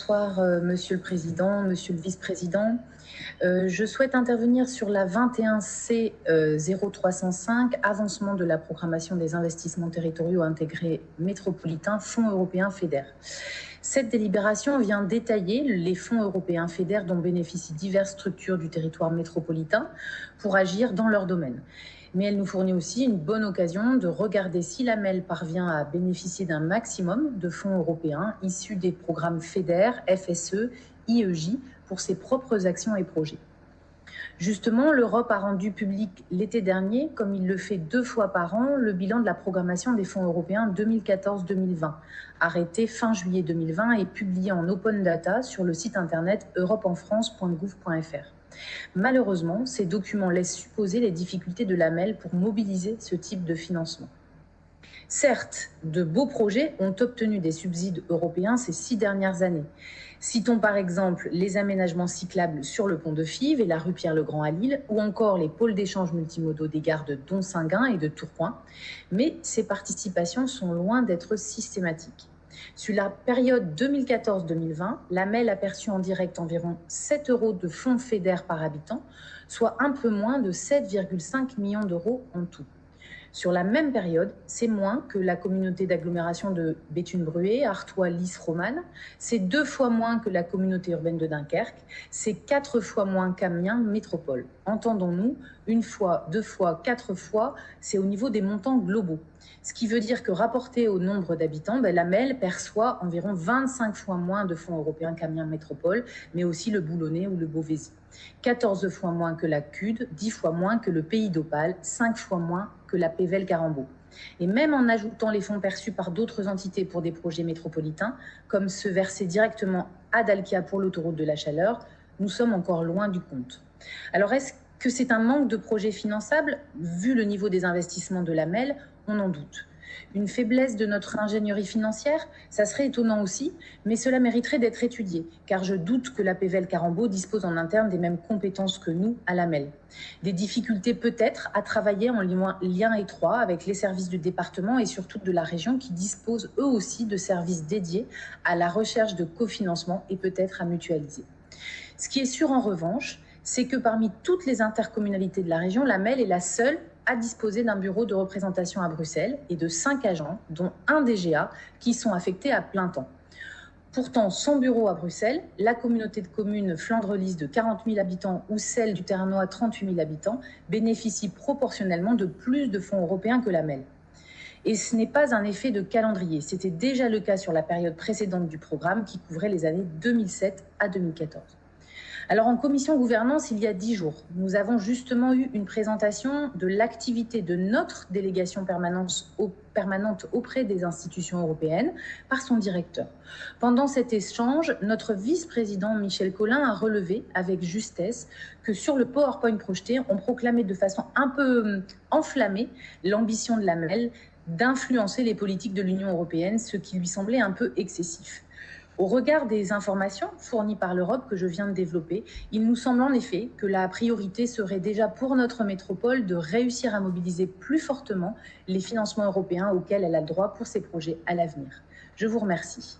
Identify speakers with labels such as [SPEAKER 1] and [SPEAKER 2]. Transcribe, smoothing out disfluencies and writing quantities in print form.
[SPEAKER 1] Bonsoir, Monsieur le Président, Monsieur le Vice-président. Je souhaite intervenir sur la 21C 0305, avancement de la programmation des investissements territoriaux intégrés métropolitains, Fonds européens FEDER. Cette délibération vient détailler les fonds européens FEDER dont bénéficient diverses structures du territoire métropolitain pour agir dans leur domaine. Mais elle nous fournit aussi une bonne occasion de regarder si l'AMEL parvient à bénéficier d'un maximum de fonds européens issus des programmes FEDER, FSE, IEJ pour ses propres actions et projets. Justement, l'Europe a rendu public l'été dernier, comme il le fait 2 fois par an, le bilan de la programmation des fonds européens 2014-2020, arrêté fin juillet 2020 et publié en open data sur le site internet europeenfrance.gouv.fr. Malheureusement, ces documents laissent supposer les difficultés de l'AMEL pour mobiliser ce type de financement. Certes, de beaux projets ont obtenu des subsides européens ces 6 dernières années. Citons par exemple les aménagements cyclables sur le pont de Fives et la rue Pierre-le-Grand à Lille, ou encore les pôles d'échange multimodaux des gares de Donsinguin et de Tourcoing. Mais ces participations sont loin d'être systématiques. Sur la période 2014-2020, l'AMEL a perçu en direct environ 7 € de fonds FEDER par habitant, soit un peu moins de 7,5 millions d'euros en tout. Sur la même période, c'est moins que la communauté d'agglomération de Béthune-Bruay, Artois, Lys, Romanne. C'est 2 fois moins que la communauté urbaine de Dunkerque. C'est 4 fois moins qu'Amiens Métropole. Entendons-nous, 1 fois, 2 fois, 4 fois, c'est au niveau des montants globaux. Ce qui veut dire que rapporté au nombre d'habitants, l'AMEL perçoit environ 25 fois moins de fonds européens qu'Amiens Métropole, mais aussi le Boulonnais ou le Beauvaisis. 14 fois moins que la CUD, 10 fois moins que le Pays d'Opale, 5 fois moins que la Pével Carambeau. Et même en ajoutant les fonds perçus par d'autres entités pour des projets métropolitains, comme ceux versés directement à Dalkia pour l'autoroute de la Chaleur, nous sommes encore loin du compte. Alors est-ce que c'est un manque de projets finançables? Vu le niveau des investissements de l'AMEL, on en doute. Une faiblesse de notre ingénierie financière, ça serait étonnant aussi, mais cela mériterait d'être étudié, car je doute que la Pével Carambeau dispose en interne des mêmes compétences que nous à l'AMEL. Des difficultés peut-être à travailler en lien étroit avec les services du département et surtout de la région qui disposent eux aussi de services dédiés à la recherche de cofinancement et peut-être à mutualiser. Ce qui est sûr en revanche, c'est que parmi toutes les intercommunalités de la région, l'AMEL est la seule à disposer d'un bureau de représentation à Bruxelles et de 5 agents, dont un DGA, qui sont affectés à plein temps. Pourtant, son bureau à Bruxelles, la communauté de communes Flandre-Lys de 40 000 habitants ou celle du Ternois 38 000 habitants bénéficient proportionnellement de plus de fonds européens que l'AMEL. Et ce n'est pas un effet de calendrier, c'était déjà le cas sur la période précédente du programme qui couvrait les années 2007 à 2014. Alors en commission gouvernance, il y a 10 jours, nous avons justement eu une présentation de l'activité de notre délégation permanente auprès des institutions européennes par son directeur. Pendant cet échange, notre vice-président Michel Collin a relevé avec justesse que sur le PowerPoint projeté, on proclamait de façon un peu enflammée l'ambition de l'AMEL d'influencer les politiques de l'Union européenne, ce qui lui semblait un peu excessif. Au regard des informations fournies par l'Europe que je viens de développer, il nous semble en effet que la priorité serait déjà pour notre métropole de réussir à mobiliser plus fortement les financements européens auxquels elle a le droit pour ses projets à l'avenir. Je vous remercie.